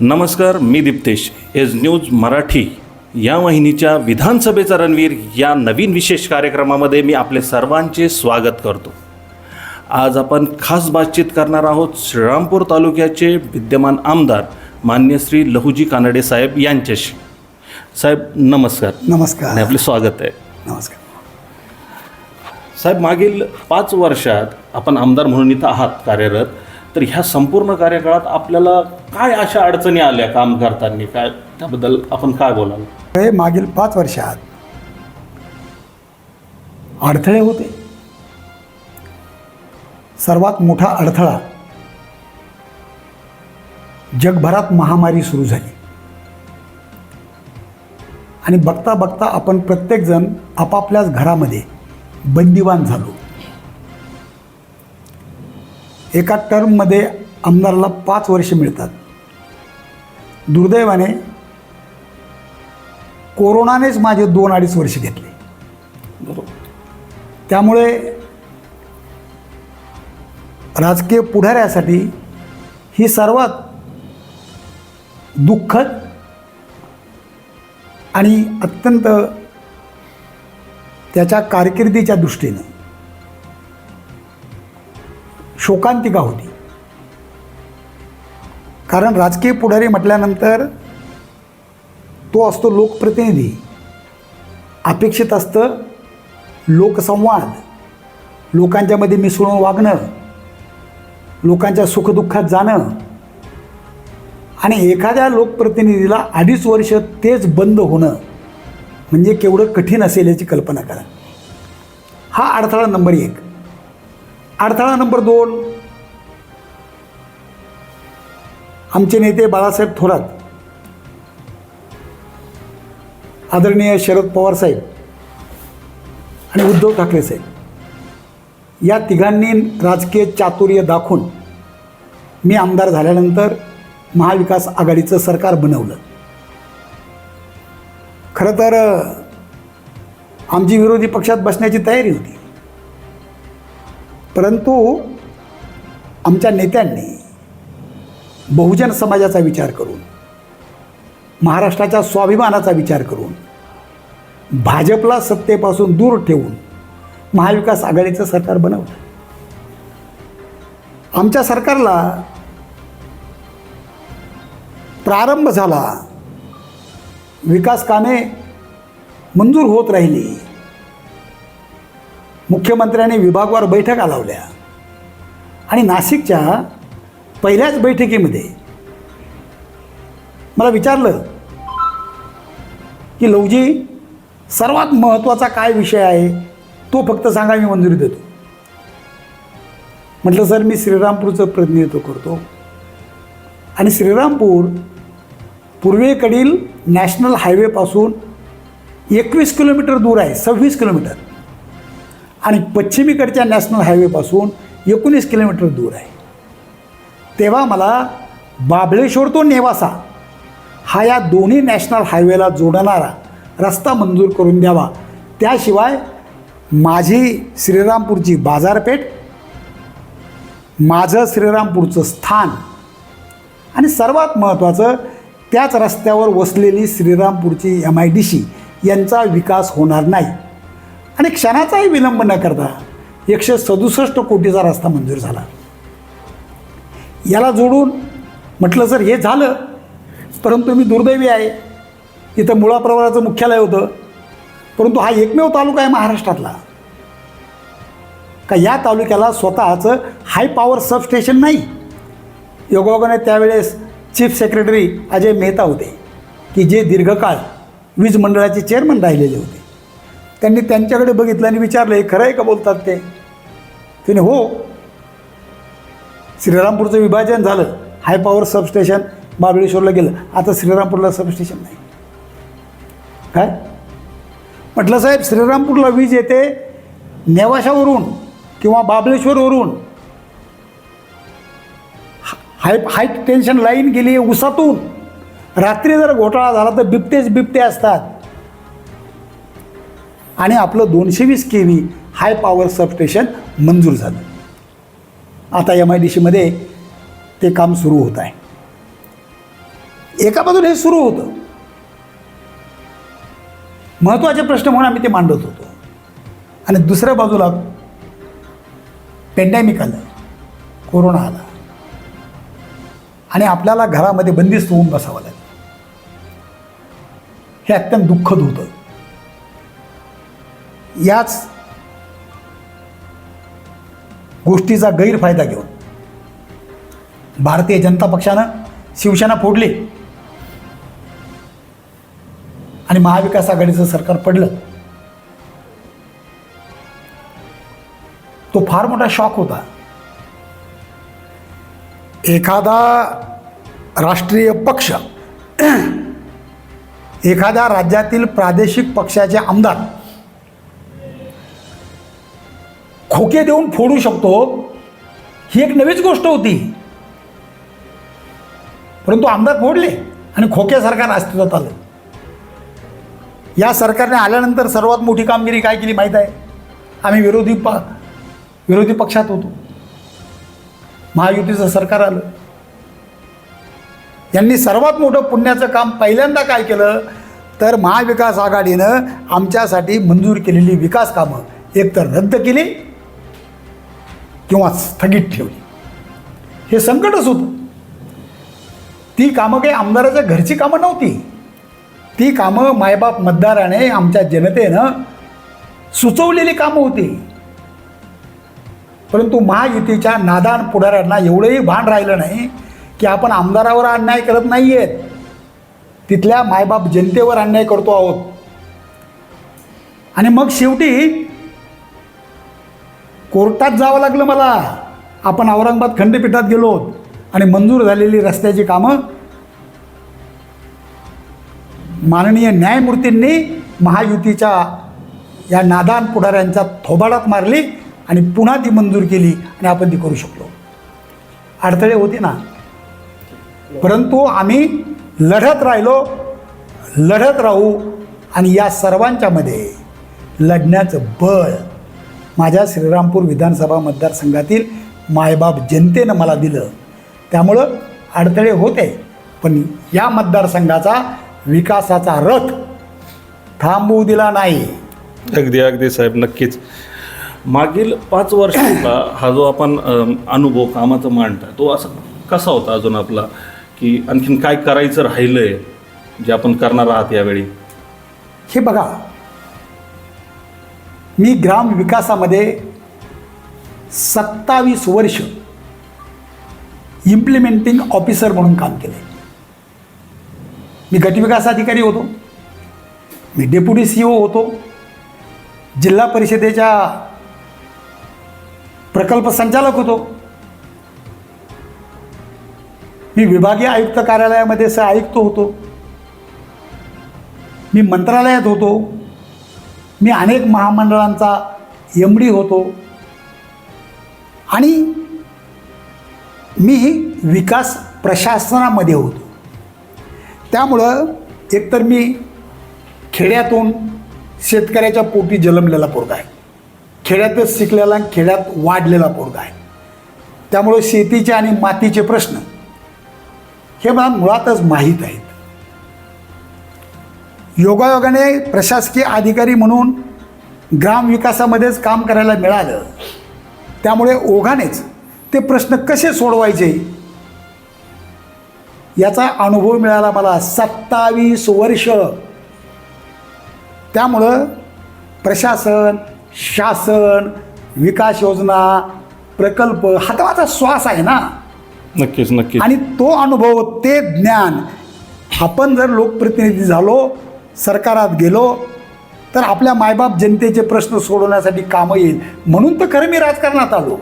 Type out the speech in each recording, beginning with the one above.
नमस्कार, मी Diptesh. Age news Marathi या वाहिनीच्या विधानसभेचा रणवीर या नवीन विशेष कार्यक्रमामध्ये मी आपले सर्वांचे स्वागत करतो. आज आपण खास बातचीत करणार आहोत श्रीरामपूर तालुक्याचे विद्यमान आमदार मान्य श्री लहुजी कानडे साहेब यांच्याशी. साहेब नमस्कार. नमस्कार आणि आपले स्वागत आहे. नमस्कार साहेब, मागील 5 वर्षात आपण आमदार म्हणून इथं आहात कार्यरत. तर ह्या संपूर्ण कार्यकाळात आपल्याला काय अशा अडचणी आल्या काम करताना, काय त्याबद्दल आपण काय बोलाल? हे मागील 5 वर्षात अडथळे होते. सर्वात मोठा अडथळा जगभरात महामारी सुरू झाली आणि बघता बघता आपण प्रत्येकजण आपापल्याच घरामध्ये बंदिवान झालो. एका टर्ममध्ये आमदाराला 5 वर्ष मिळतात. दुर्दैवाने कोरोनानेच माझे 2-2.5 वर्ष घेतले. बरोबर. त्यामुळे राजकीय पुढाऱ्यासाठी ही सर्वात दुःखद आणि अत्यंत त्याच्या कारकिर्दीच्या दृष्टीनं शोकांतिका होती. कारण राजकीय पुढारी म्हटल्यानंतर तो असतो लोकप्रतिनिधी. अपेक्षित असतं लोकसंवाद, लोकांच्यामध्ये मिसळून वागणं, लोकांच्या सुखदुःखात जाणं. आणि एखाद्या लोकप्रतिनिधीला 2.5 वर्ष तेच बंद होणं म्हणजे केवढं कठीण असेल याची कल्पना करा. हा अडथळा नंबर 1. अडथळा नंबर 2, आमचे नेते बाळासाहेब थोरात, आदरणीय शरद पवार साहेब आणि उद्धव ठाकरे साहेब या तिघांनी राजकीय चातुर्य दाखवून मी आमदार झाल्यानंतर महाविकास आघाडीचं सरकार बनवलं. खरं तर आमची विरोधी पक्षात बसण्याची तयारी होती, परंतु आमच्या नेत्यांनी बहुजन समाजाचा विचार करून, महाराष्ट्राच्या स्वाभिमानाचा विचार करून, भाजपला सत्तेपासून दूर ठेवून महाविकास आघाडीचं सरकार बनवलं. आमच्या सरकारला प्रारंभ झाला, विकास कामे मंजूर होत राहिली. मुख्यमंत्र्यांनी विभागवार बैठका लावल्या आणि नाशिकच्या पहिल्याच बैठकीमध्ये मला विचारलं की लहुजी, सर्वात महत्त्वाचा काय विषय आहे तो फक्त सांगा, मी मंजुरी देतो. म्हटलं सर, मी श्रीरामपूरचं प्रतिनिधित्व करतो आणि श्रीरामपूर पूर्वेकडील नॅशनल हायवेपासून 21 किलोमीटर दूर आहे, 26 किलोमीटर, आणि पश्चिमेकडच्या नॅशनल हायवेपासून 19 किलोमीटर दूर आहे. तेव्हा मला बाबळेश्वर तो नेवासा हा या दोन्ही नॅशनल हायवेला जोडणारा रस्ता मंजूर करून द्यावा. त्याशिवाय माझी श्रीरामपूरची बाजारपेठ, माझं श्रीरामपूरचं स्थान आणि सर्वात महत्त्वाचं त्याच रस्त्यावर वसलेली श्रीरामपूरची MIDC यांचा विकास होणार नाही. आणि क्षणाचाही विलंब न करता 167 कोटीचा रस्ता मंजूर झाला. याला जोडून म्हटलं सर, हे झालं, परंतु मी दुर्दैवी आहे, इथं मुळा प्रवराचं मुख्यालय होतं, परंतु हा एकमेव तालुका आहे महाराष्ट्रातला का या तालुक्याला स्वतःचं हाय पॉवर सबस्टेशन नाही. योगायोगाने त्यावेळेस चीफ सेक्रेटरी अजय मेहता होते की जे दीर्घकाळ वीज मंडळाचे चेअरमन राहिलेले होते. त्यांनी त्यांच्याकडे बघितलं आणि विचारलं, हे खरं आहे का बोलतात ते? त्याने हो, श्रीरामपूरचं विभाजन झालं, हाय पॉवर सबस्टेशन महाबळेश्वरला गेलं, आता श्रीरामपूरला सबस्टेशन नाही. काय म्हटलं साहेब, श्रीरामपूरला वीज येते नेवाशावरून किंवा बाबळेश्वरवरून, हाय टेन्शन लाईन गेली उसातून. रात्री जर घोटाळा झाला तर बिबटे असतात. आणि आपलं 220 kV हाय पॉवर सबस्टेशन मंजूर झालं. आता MIDCमध्ये ते काम सुरू होत आहे. एका बाजूला हे सुरू होतं, महत्त्वाचे प्रश्न म्हणून आम्ही ते मांडत होतो, आणि दुसऱ्या बाजूला पेंडॅमिक आलं, कोरोना आला आणि आपल्याला घरामध्ये बंदिस्त होऊन बसावं लागलं. हे अत्यंत दुःखद होतं. याच गोष्टीचा गैरफायदा घेऊन भारतीय जनता पक्षानं शिवसेना फोडली आणि महाविकास आघाडीचं सरकार पडलं. तो फार मोठा शॉक होता. एखादा राष्ट्रीय पक्ष, एखाद्या राज्यातील प्रादेशिक पक्षाचे आमदार खोके देऊन फोडू शकतो, ही एक नवीच गोष्ट होती. परंतु आमदार फोडले आणि खोके सरकार अस्तित्वात आलं. या सरकारने आल्यानंतर सर्वात मोठी कामगिरी काय केली माहीत आहे? आम्ही विरोधी पक्षात होतो, महायुतीचं सरकार आलं. यांनी सर्वात मोठं पुण्याचं काम पहिल्यांदा काय केलं तर महाविकास आघाडीनं आमच्यासाठी मंजूर केलेली विकास कामं एकतर रद्द केली किंवा स्थगित ठेवली. हे संकटच होतं. ती कामं काही आमदाराच्या घरची कामं नव्हती. ती कामं मायबाप मतदाराने, आमच्या जनतेनं सुचवलेली कामं होती. परंतु महायुतीच्या नादान पुढाऱ्यांना एवढंही भान राहिलं नाही की आपण आमदारावर अन्याय करत नाही आहेत, तिथल्या मायबाप जनतेवर अन्याय करतो आहोत. आणि मग शेवटी कोर्टात जावं लागलं मला. आपण औरंगाबाद खंडपीठात गेलो आणि मंजूर झालेली रस्त्याची कामं माननीय न्यायमूर्तींनी महायुतीच्या या नादान पुढाऱ्यांच्या थोबाडात मारली आणि पुन्हा ती मंजूर केली आणि आपण ती करू शकलो. अडथळे होते ना, परंतु आम्ही लढत राहू आणि या सर्वांच्यामध्ये लढण्याचं बळ माझ्या श्रीरामपूर विधानसभा मतदारसंघातील मायबाप जनतेनं मला दिलं. त्यामुळं अडथळे होते, पण या मतदारसंघाचा विकासाचा रथ थांबवू दिला नाही. अगदी साहेब, नक्कीच. मागील 5 वर्षांचा हा जो आपण अनुभव कामाचा मांडता, तो असा कसा होता अजून आपला, की आणखीन काय करायचं राहिलंय जे आपण करणार आहात यावेळी? हे बघा, मी ग्राम विकासामध्ये 27 वर्ष इम्प्लिमेंटिंग ऑफिसर म्हणून काम केले. मी गटविकास अधिकारी होतो, मी डेप्युटी CEO होतो, जिल्हा परिषदेच्या प्रकल्प संचालक होतो, मी विभागीय आयुक्त कार्यालयामध्ये सहआयुक्त होतो, मी मंत्रालयात होतो, मी अनेक महामंडळांचा MD होतो आणि मी विकास प्रशासनामध्ये होतो. त्यामुळं एकतर मी खेड्यातून शेतकऱ्याच्या पोटी जन्मलेला पोरगा आहे, खेड्यातच शिकलेला, खेड्यात वाढलेला पोरगा आहे. त्यामुळं शेतीचे आणि मातीचे प्रश्न हे मला मुळातच माहीत आहेत. योगायोगाने प्रशासकीय अधिकारी म्हणून ग्रामविकासामध्येच काम करायला मिळालं. त्यामुळे ओघानेच ते प्रश्न कसे सोडवायचे याचा अनुभव मिळाला मला 27 वर्ष. त्यामुळं प्रशासन, शासन, विकास योजना, प्रकल्प हा तर माझा श्वास आहे ना. नक्कीच नक्कीच. आणि तो अनुभव, ते ज्ञान आपण जर लोकप्रतिनिधी झालो, सरकारात गेलो तर आपल्या मायबाप जनतेचे प्रश्न सोडवण्यासाठी कामं येईल. म्हणून तर खरं मी राजकारणात आलो.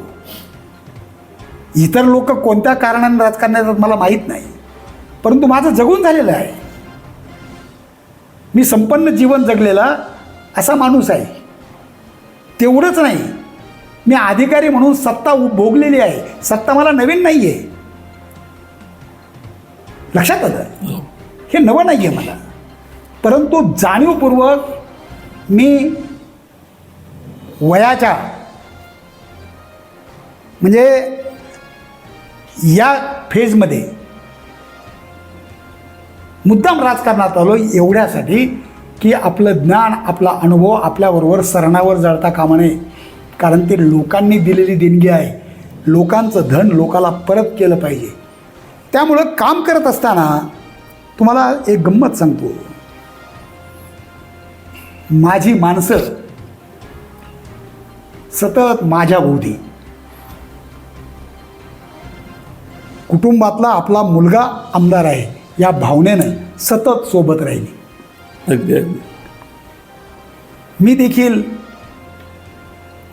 इतर लोक कोणत्या कारणाने राजकारणात येतात मला माहीत नाही, परंतु माझं जगून झालेलं आहे. मी संपन्न जीवन जगलेला असा माणूस आहे. तेवढंच नाही, मी अधिकारी म्हणून सत्ता भोगलेली आहे. सत्ता मला नवीन नाही आहे, लक्षात आलं? हे नवं नाही आहे मला. परंतु जाणीवपूर्वक मी वयाच्या म्हणजे या फेजमध्ये मुद्दाम राजकारणात आलो एवढ्यासाठी की आपलं ज्ञान, आपला अनुभव आपल्याबरोबर सरणावर जळता कामा नये. कारण ते लोकांनी दिलेली देणगी आहे. लोकांचं धन लोकाला परत केलं पाहिजे. त्यामुळं काम करत असताना तुम्हाला एक गंमत सांगतो. माझी माणसं सतत माझ्या भोवती, कुटुंबातला आपला मुलगा आमदार आहे या भावनेनं सतत सोबत राहिली. अगदी अगदी. मी देखील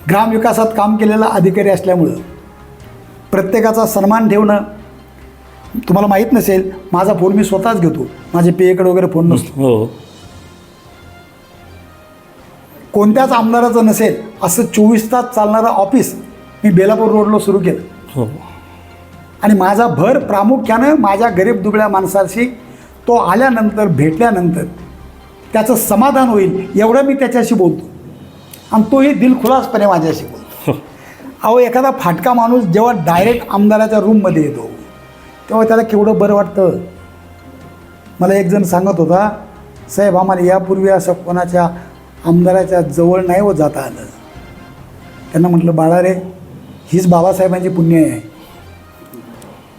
ग्रामविकासात काम केलेला अधिकारी असल्यामुळं प्रत्येकाचा सन्मान ठेवणं, तुम्हाला माहीत नसेल माझा फोन मी स्वतःच घेतो. माझे पेकडे वगैरे फोन नसतो. हो. कोणत्याच आमदाराचं नसेल असं 24 तास चालणारं ऑफिस मी बेलापूर रोडला सुरू केलं. हो. आणि माझा भर प्रामुख्यानं माझ्या गरीब दुबळ्या माणसाशी तो आल्यानंतर भेटल्यानंतर त्याचं समाधान होईल एवढं मी त्याच्याशी बोलतो. आणि तोही दिलखुलासपणे माझ्याशी बोलतो. अहो, एखादा फाटका माणूस जेव्हा डायरेक्ट आमदाराच्या रूममध्ये येतो तेव्हा त्याला केवढं बरं वाटतं. मला एक जण सांगत होता, साहेब आम्हाला यापूर्वी असं कोणाच्या आमदाराच्या जवळ नाही जाता आलं. त्यांना म्हटलं, बाळा रे, हीच बाबासाहेबांची पुण्य आहे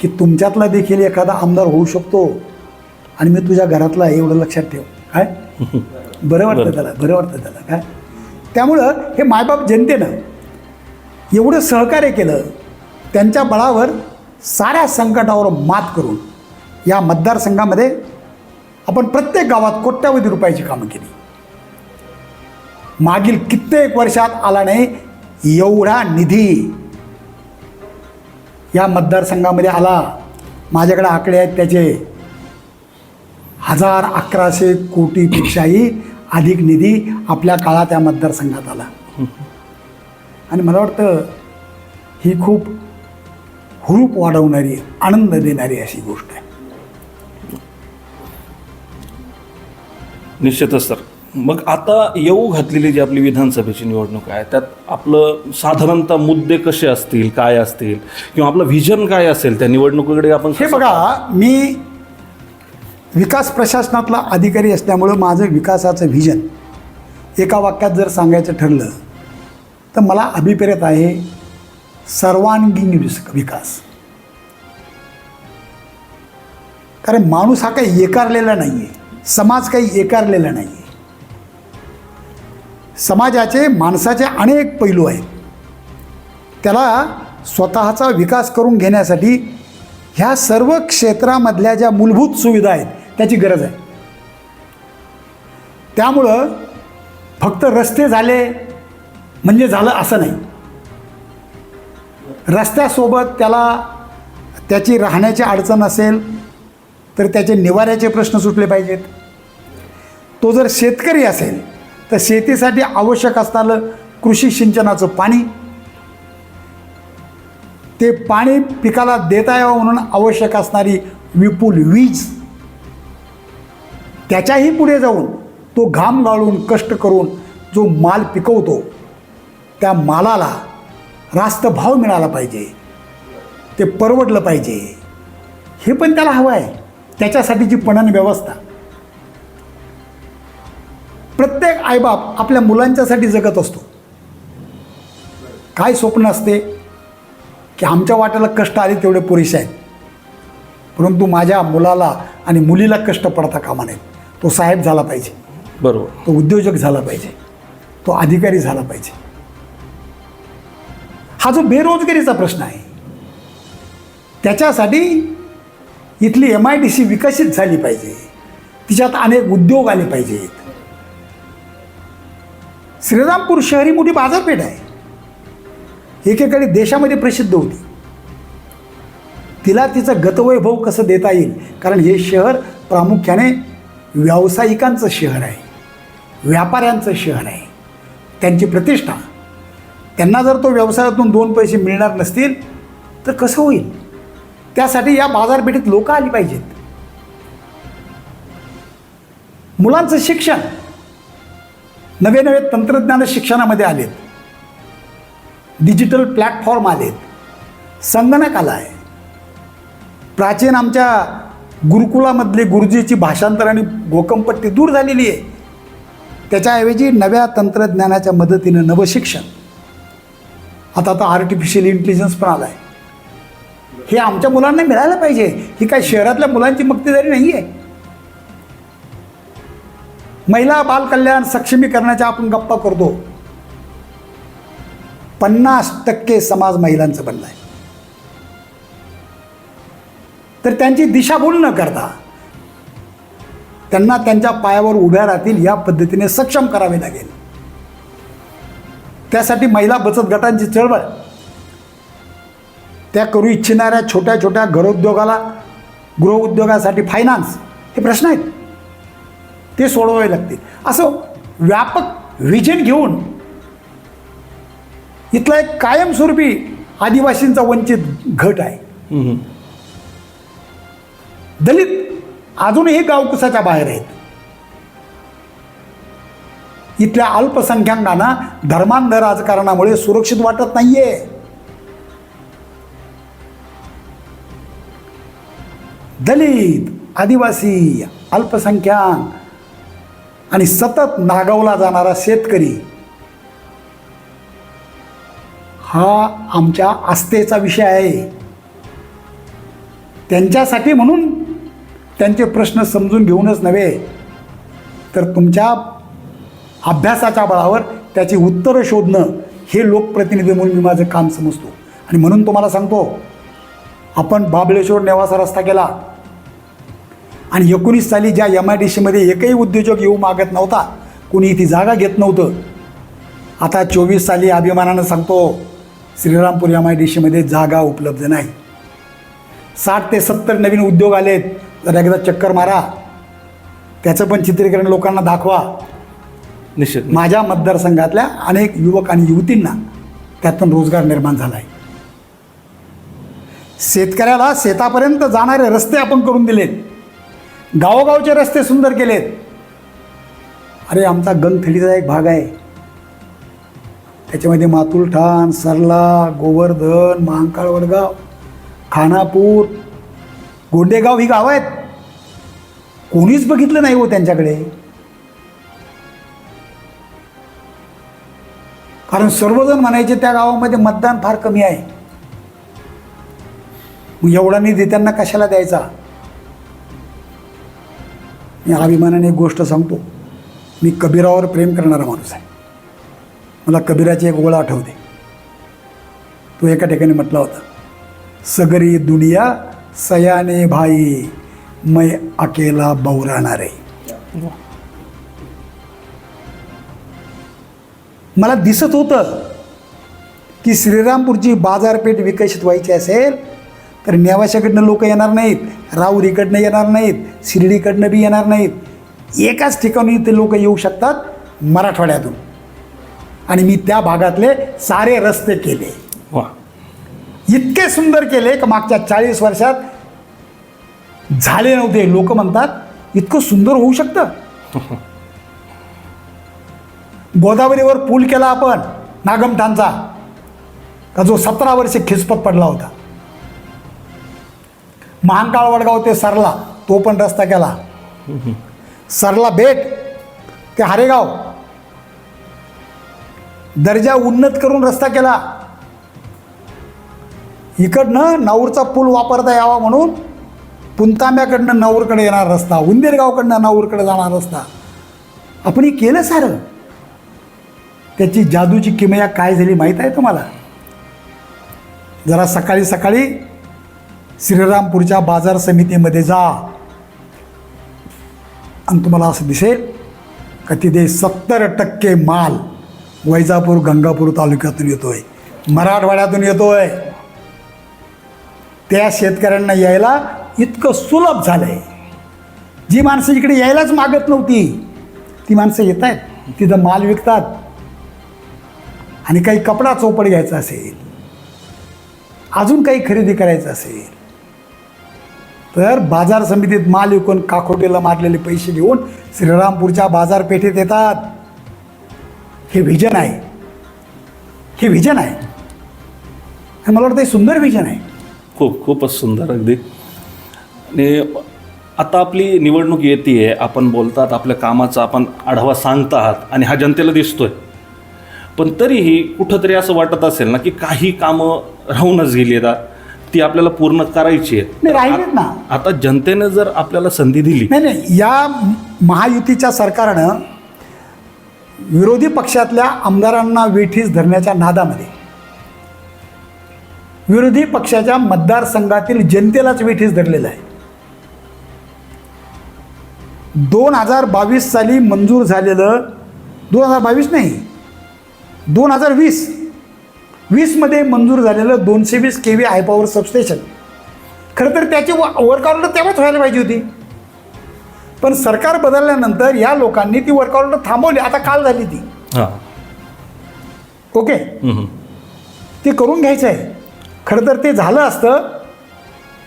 की तुमच्यातला देखील एखादा आमदार होऊ शकतो आणि मी तुझ्या घरातला आहे एवढं लक्षात ठेव. काय बरं वाटतं त्याला, बरं वाटतं त्याला. काय त्यामुळं हे मायबाप जनतेनं एवढं सहकार्य केलं. त्यांच्या बळावर साऱ्या संकटावर मात करून या मतदारसंघामध्ये आपण प्रत्येक गावात कोट्यावधी रुपयाची कामं केली. मागील कित्येक वर्षात आला नाही एवढा निधी या मतदारसंघामध्ये आला. माझ्याकडे आकडे आहेत त्याचे. 1100 कोटीपेक्षाही अधिक निधी आपल्या काळात या मतदारसंघात आला. आणि मला वाटतं ही खूप हुरूप वाढवणारी, आनंद देणारी अशी गोष्ट आहे. निश्चितच सर. मग आता येऊ घातलेली जी आपली विधानसभेची निवडणूक आहे त्यात आपलं साधारणतः मुद्दे कसे असतील, काय असतील, किंवा आपलं व्हिजन काय असेल त्या निवडणुकीकडे आपण हे बघा, मी विकास प्रशासनातला अधिकारी असल्यामुळं माझं विकासाचं व्हिजन एका वाक्यात जर सांगायचं ठरलं तर मला अभिप्रेत आहे सर्वांगीण विकास. कारण माणूस हा काही एकारलेला नाही आहे, समाज काही एकारलेला नाही आहे. समाजाचे, माणसाचे अनेक पैलू आहेत. त्याला स्वतःचा विकास करून घेण्यासाठी ह्या सर्व क्षेत्रामधल्या ज्या मूलभूत सुविधा आहेत त्याची गरज आहे. त्यामुळं फक्त रस्ते झाले म्हणजे झालं असं नाही. रस्त्यासोबत त्याची राहण्याची अडचण असेल तर त्याचे निवाऱ्याचे प्रश्न सुटले पाहिजेत. तो जर शेतकरी असेल तर शेतीसाठी आवश्यक असणारं कृषी सिंचनाचं पाणी, ते पाणी पिकाला देता यावं म्हणून आवश्यक असणारी विपुल वीज, त्याच्याही पुढे जाऊन तो घाम गाळून कष्ट करून जो माल पिकवतो त्या मालाला रास्त भाव मिळाला पाहिजे, ते परवडलं पाहिजे. हे पण त्याला हवं आहे. त्याच्यासाठीची पणन व्यवस्था. प्रत्येक आईबाप आपल्या मुलांच्यासाठी जगत असतो. काय स्वप्न असते की आमच्या वाट्याला कष्ट आले तेवढे पुरेसे आहेत, परंतु माझ्या मुलाला आणि मुलीला कष्ट पडता कामा नयेत. तो साहेब झाला पाहिजे, बरोबर, तो उद्योजक झाला पाहिजे, तो अधिकारी झाला पाहिजे. हा जो बेरोजगारीचा प्रश्न आहे त्याच्यासाठी इथली MIDC विकसित झाली पाहिजे. तिच्यात अनेक उद्योग आले पाहिजेत. श्रीरामपूर शहर ही मोठी बाजारपेठ आहे. एकेकाळी देशामध्ये प्रसिद्ध होती. तिला तिचं गतवैभव कसं देता येईल, कारण हे शहर प्रामुख्याने व्यावसायिकांचं शहर आहे, व्यापाऱ्यांचं शहर आहे. त्यांची प्रतिष्ठा, त्यांना जर तो व्यवसायातून 2 पैसे मिळणार नसतील तर कसं होईल. त्यासाठी या बाजारपेठेत लोक आली पाहिजेत. मुलांचं शिक्षण, नवे नवे तंत्रज्ञान शिक्षणामध्ये आलेत, डिजिटल प्लॅटफॉर्म आलेत, संगणक आला आहे. प्राचीन आमच्या गुरुकुलामधली गुरुजीची भाषांतर आणि घोकंपट्टी दूर झालेली आहे. त्याच्याऐवजी नव्या तंत्रज्ञानाच्या मदतीनं नवशिक्षण, आता आर्टिफिशियल इंटेलिजन्स पण आला आहे. हे आमच्या मुलांना मिळायला पाहिजे. ही काय शहरातल्या मुलांची मक्तेदारी नाही आहे. महिला बालकल्याण सक्षमीकरणाच्या आपण गप्पा करतो. 50% समाज महिलांचं बनला आहे. तर त्यांची दिशाभूल न करता त्यांना त्यांच्या पायावर उभ्या राहतील या पद्धतीने सक्षम करावे लागेल. त्यासाठी महिला बचत गटांची चळवळ, त्या करू इच्छिणाऱ्या छोट्या छोट्या घरोद्योगाला, गृहउद्योगासाठी फायनान्स, हे प्रश्न आहेत, ते सोडवावे लागतील. असं व्यापक व्हिजन घेऊन इथला एक कायमस्वरूपी आदिवासींचा वंचित घट आहे. दलित अजूनही गावकुसाच्या बाहेर आहेत. इथल्या अल्पसंख्याकांना धर्मांध राजकारणामुळे सुरक्षित वाटत नाहीये. दलित, आदिवासी, अल्पसंख्याक आणि सतत नागावला जाणारा शेतकरी हा आमच्या आस्थेचा विषय आहे. त्यांच्यासाठी म्हणून त्यांचे प्रश्न समजून घेऊनच नव्हे, तर तुमच्या अभ्यासाच्या बळावर त्याची उत्तरं शोधणं हे लोकप्रतिनिधी म्हणून मी माझं काम समजतो. आणि म्हणून तुम्हाला सांगतो, आपण बाबळेश्वर नेवासा रस्ता केला आणि 19 साली ज्या MIDCमध्ये एकही उद्योजक येऊ मागत नव्हता, कोणी ती जागा घेत नव्हतं, आता 24 साली अभिमानानं सांगतो श्रीरामपूर MIDCमध्ये जागा उपलब्ध नाही. 60 ते 70 नवीन उद्योग आलेत. जर एकदा चक्कर मारा, त्याचं पण चित्रीकरण लोकांना दाखवा. निश्चित. माझ्या मतदारसंघातल्या अनेक युवक आणि युवतींना त्यातून रोजगार निर्माण झाला आहे. शेतकऱ्याला शेतापर्यंत जाणारे रस्ते आपण करून दिलेत. गावोगावचे रस्ते सुंदर केलेत. अरे आमचा गंगथडीचा एक भाग आहे, त्याच्यामध्ये मातुलठाण, सरला, गोवर्धन, महांकाळ, वडगाव, खानापूर, गोंडेगाव ही गावं आहेत. कोणीच बघितलं नाही हो त्यांच्याकडे. कारण सर्वजण म्हणायचे त्या गावामध्ये मतदान फार कमी आहे, मग एवढा निधी त्यांना कशाला द्यायचा. मी अभिमानाने एक गोष्ट सांगतो, मी कबीरावर प्रेम करणारा माणूस आहे. मला कबीराची एक ओळ आठवते. तो एका ठिकाणी म्हटला होता, सगरी दुनिया सयाने भाई मैं अकेला बौराणार आहे. मला दिसत होतं की श्रीरामपूरची बाजारपेठ विकसित व्हायची असेल तर नेवाशाकडनं लोक येणार नाहीत, राहुरीकडनं येणार नाहीत, शिर्डीकडनं बी येणार नाहीत. एकाच ठिकाणी ते लोक येऊ शकतात मराठवाड्यातून. आणि मी त्या भागातले सारे रस्ते केले. वा. इतके सुंदर केले की मागच्या 40 वर्षात झाले नव्हते. लोक म्हणतात इतकं सुंदर होऊ शकतं. गोदावरीवर पूल केला आपण नागमठाणचा, का जो 17 वर्षे खिसपत पडला होता. महांकाळ वडगाव ते सरला तो पण रस्ता केला. सरला बेट ते हारेगाव दर्जा उन्नत करून रस्ता केला. इकडनं नाऊरचा पूल वापरता यावा म्हणून पुंतांब्याकडनं नाऊरकडे येणार रस्ता, उंदेरगावकडनं नाऊरकडे जाणार रस्ता आपण हे केलं सारं. त्याची जादूची किमया काय झाली माहीत आहे तुम्हाला? जरा सकाळी सकाळी श्रीरामपूरच्या बाजार समितीमध्ये जा आणि तुम्हाला असं दिसेल का तिथे 70% माल वैजापूर गंगापूर तालुक्यातून येतोय, मराठवाड्यातून येतोय. त्या शेतकऱ्यांना यायला इतकं सुलभ झालंय. जी माणसं इकडे यायलाच मागत नव्हती ती माणसं येत आहेत, तिथं माल विकतात. आणि काही कपडा चौपड घ्यायचा असेल, अजून काही खरेदी करायचं असेल तर बाजार समितीत माल विकून काखोटीला मारलेले पैसे घेऊन श्रीरामपूरच्या बाजारपेठेत येतात. हे व्हिजन आहे, हे व्हिजन आहे. आणि मला वाटतं हे सुंदर व्हिजन आहे. खूपच सुंदर अगदी. आणि आता आपली निवडणूक येते, आपण बोलतात आपल्या कामाचा आपण आढावा सांगत आहात आणि हा जनतेला दिसतोय, पण तरीही कुठंतरी असं वाटत असेल ना की काही कामं राहूनच गेली आहेत, ती आपल्याला पूर्ण करायची आहेत. नाही राहिलेत ना. आता जनतेने जर आपल्याला संधी दिली, नाही, या महायुतीच्या सरकारनं विरोधी पक्षातल्या आमदारांना वेठीस धरण्याच्या नादामध्ये विरोधी पक्षाच्या मतदारसंघातील जनतेलाच वेठीस धरलेलं आहे. 2022 साली मंजूर झालेलं, 2022 नाही 2020मध्ये मंजूर झालेलं 220 kV हायपॉवर सबस्टेशन, खरं तर त्याची वर्क ऑर्डर तेव्हाच व्हायला पाहिजे होती. पण सरकार बदलल्यानंतर या लोकांनी ती वर्क ऑर्डर थांबवली. आता काल झाली ती. हां, ओके, ते करून घ्यायचं आहे. खरं तर ते झालं असतं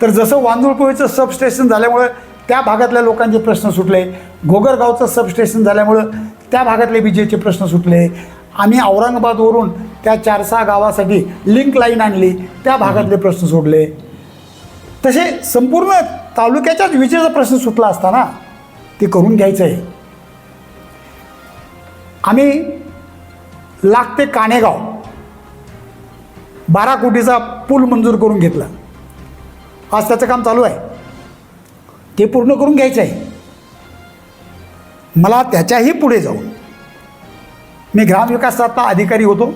तर जसं वांजुळपोळीचं सबस्टेशन झाल्यामुळं त्या भागातल्या लोकांचे प्रश्न सुटले, घोगरगावचं सबस्टेशन झाल्यामुळं त्या भागातले विजेचे प्रश्न सुटले, आम्ही औरंगाबादवरून त्या 4-6 गावासाठी लिंक लाईन आणली, त्या भागातले प्रश्न सोडले. तसे संपूर्ण तालुक्याच्याच विजेचा प्रश्न सुटला असता ना. ते करून घ्यायचं आहे. आम्ही लाख ते काणेगाव 12 कोटीचा पूल मंजूर करून घेतला. आज त्याचं काम चालू आहे. ते पूर्ण करून घ्यायचं आहे. मला त्याच्याही पुढे जाऊन, मी ग्रामविकासाचा अधिकारी होतो,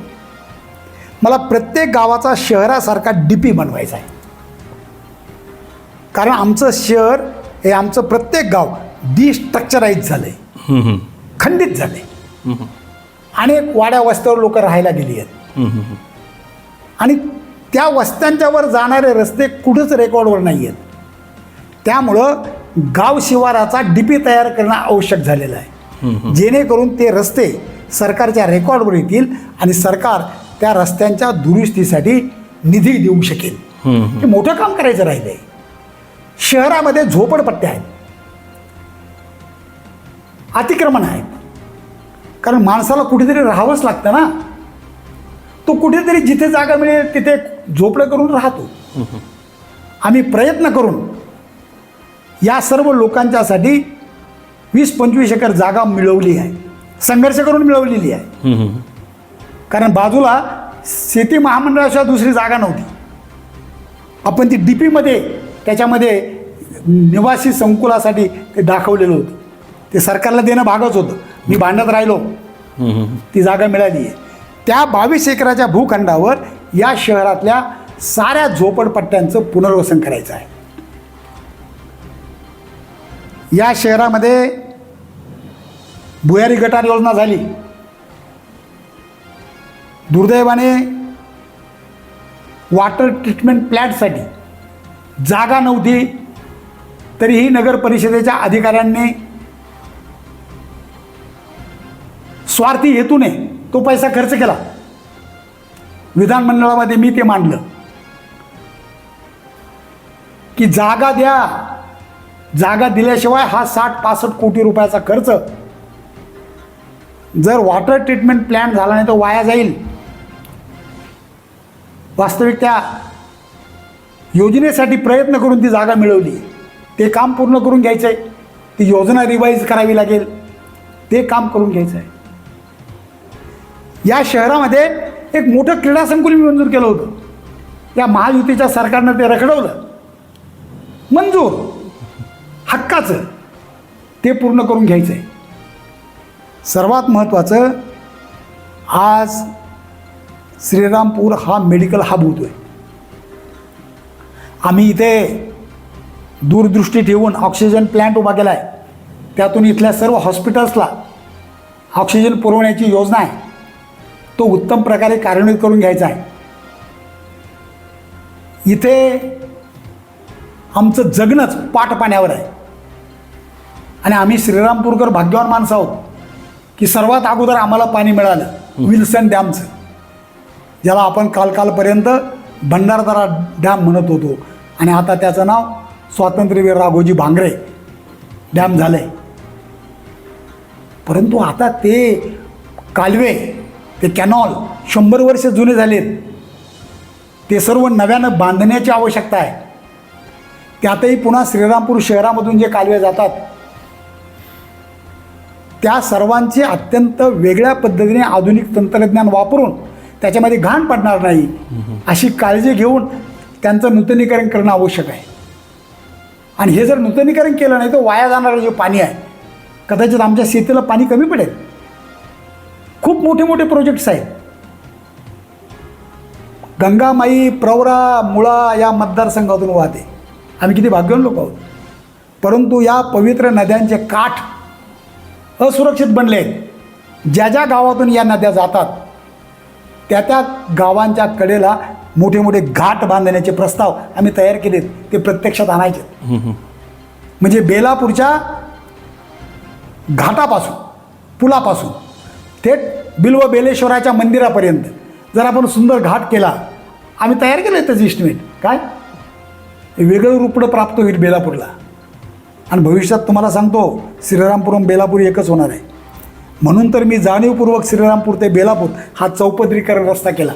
मला प्रत्येक गावाचा शहरासारखा DP बनवायचा आहे. कारण आमचं शहर हे, आमचं प्रत्येक गाव डिस्ट्रक्चराईज झालं आहे, खंडित झालं आहे. अनेक वाड्या वस्त्यावर लोक राहायला गेली आहेत आणि त्या वस्त्यांच्यावर जाणारे रस्ते कुठंच रेकॉर्डवर नाही आहेत. त्यामुळं गाव शिवाराचा DP तयार करणं आवश्यक झालेलं आहे, जेणेकरून ते रस्ते सरकारच्या रेकॉर्डवर येतील आणि सरकार त्या रस्त्यांच्या दुरुस्तीसाठी निधी देऊ शकेल. हे मोठं काम करायचं राहिलं आहे. शहरामध्ये झोपडपट्ट्या आहेत, अतिक्रमण आहेत, कारण माणसाला कुठेतरी राहावंच लागतं ना. तो कुठेतरी जिथे जागा मिळेल तिथे झोपडं करून राहतो. आम्ही प्रयत्न करून या सर्व लोकांच्यासाठी 20-25 एकर जागा मिळवली आहे, संघर्ष करून मिळवलेली आहे. कारण बाजूला शेती महामंडळाशिवाय दुसरी जागा नव्हती. आपण ती DPमध्ये त्याच्यामध्ये निवासी संकुलासाठी ते दाखवलेलं होतं. ते सरकारला देणं भागच होतं. मी भांडत राहिलो, ती जागा मिळाली आहे. त्या 22 एकराच्या भूखंडावर या शहरातल्या साऱ्या झोपडपट्ट्यांचं पुनर्वसन करायचं आहे. या शहरामध्ये भुयारी गटार योजना झाली. दुर्दैवाने वॉटर ट्रीटमेंट प्लॅन्टसाठी जागा नव्हती, तरीही नगर परिषदेच्या अधिकाऱ्यांनी स्वार्थी हेतूने तो पैसा खर्च केला. विधानमंडळामध्ये मी ते मांडलं की जागा द्या, जागा दिल्याशिवाय हा 60-65 कोटी रुपयाचा खर्च जर वॉटर ट्रीटमेंट प्लॅन्ट झाला नाही तर वाया जाईल. वास्तविक त्या योजनेसाठी प्रयत्न करून ती जागा मिळवली. ते काम पूर्ण करून घ्यायचं आहे. ती योजना रिवाईज करावी लागेल, ते काम करून घ्यायचं आहे. या शहरामध्ये एक मोठं क्रीडा संकुल मंजूर केलं होतं. या महायुतीच्या सरकारनं ते रखडवलं. मंजूर हक्काचं, ते पूर्ण करून घ्यायचं आहे. सर्वात महत्त्वाचं, आज श्रीरामपूर हा मेडिकल हब होतोय. आम्ही इथे दूरदृष्टी ठेवून ऑक्सिजन प्लॅन्ट उभा केला आहे. त्यातून इथल्या सर्व हॉस्पिटल्सला ऑक्सिजन पुरवण्याची योजना आहे. तो उत्तम प्रकारे कार्यान्वित करून घ्यायचा आहे. इथे आमचं जगणंच पाण्यावर आहे आणि आम्ही श्रीरामपूरकर भाग्यवान माणसं आहोत की सर्वात अगोदर आम्हाला पाणी मिळालं विल्सन डॅमचं, ज्याला आपण कालपर्यंत भंडारदरा डॅम म्हणत होतो आणि आता त्याचं नाव स्वातंत्र्यवीर राघोजी भांगरे डॅम झालं आहे. परंतु आता ते कालवे, ते कॅनॉल 100 वर्ष जुने झालेत. ते सर्व नव्यानं बांधण्याची आवश्यकता आहे. त्यातही पुन्हा श्रीरामपूर शहरामधून जे कालवे जातात त्या सर्वांचे अत्यंत वेगळ्या पद्धतीने आधुनिक तंत्रज्ञान वापरून त्याच्यामध्ये घाण पडणार नाही अशी काळजी घेऊन त्यांचं नूतनीकरण करणं आवश्यक आहे. आणि हे जर नूतनीकरण केलं नाही तर वाया जाणारं जे पाणी आहे, कदाचित आमच्या शेतीला पाणी कमी पडेल. खूप मोठे मोठे प्रोजेक्ट्स आहेत. गंगामाई प्रवरा मुळा या मतदारसंघातून वाहते. आम्ही किती भाग्यवान लोक आहोत. परंतु या पवित्र नद्यांचे काठ असुरक्षित बनले आहेत. ज्या ज्या गावातून या नद्या जातात त्या त्या गावांच्या कडेला मोठे मोठे घाट बांधण्याचे प्रस्ताव आम्ही तयार केलेत. ते प्रत्यक्षात आणायचे. म्हणजे बेलापूरच्या घाटापासून पुलापासून थेट बिल्व बेलेश्वराच्या मंदिरापर्यंत जर आपण सुंदर घाट केला, आम्ही तयार केलं आहे त्याचं इस्टिमेट. काय वेगळं रूपडं प्राप्त होईल बेलापूरला. आणि भविष्यात तुम्हाला सांगतो श्रीरामपूर बेलापूर एकच होणार आहे. म्हणून तर मी जाणीवपूर्वक श्रीरामपूर ते बेलापूर हा चौपदरीकरण रस्ता केला.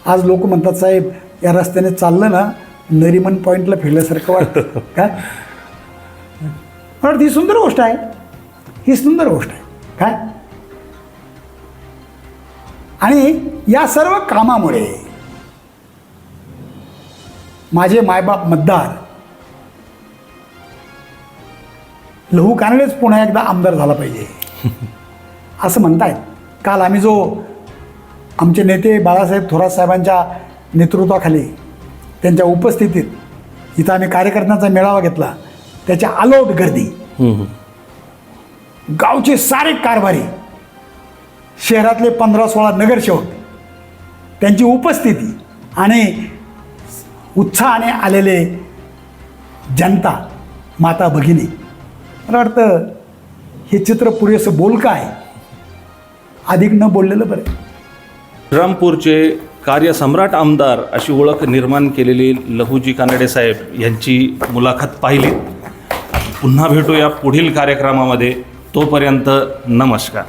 आज लोक म्हणतात साहेब या रस्त्याने चाललं ना नरीमन पॉईंटला फिरल्यासारखं वाटतं. काय पण ही सुंदर गोष्ट आहे. ही सुंदर गोष्ट आहे. काय आणि या सर्व कामामुळे माझे मायबाप मतदार लहू कानडेच पुन्हा एकदा आमदार झाला पाहिजे असं म्हणतायत. काल आम्ही जो आमचे नेते बाळासाहेब थोरात साहेबांच्या नेतृत्वाखाली त्यांच्या उपस्थितीत इथं आम्ही कार्यकर्त्यांचा मेळावा घेतला, त्याच्या अलोट गर्दी, गावचे सारे कारभारी, शहरातले 15-16 नगरसेवक, त्यांची उपस्थिती आणि उत्साहाने आलेले जनता, माता भगिनी, मला वाटतं हे चित्र पुरेसं बोलकं आहे. अधिक न बोललेलं बरं. श्रीरामपूरचे कार्यसम्राट आमदार अशी ओळख निर्माण केलेली लहूजी कानडे साहेब यांची मुलाखत पाहिली. पुन्हा भेटूया पुढील कार्यक्रमामध्ये. तोपर्यंत नमस्कार.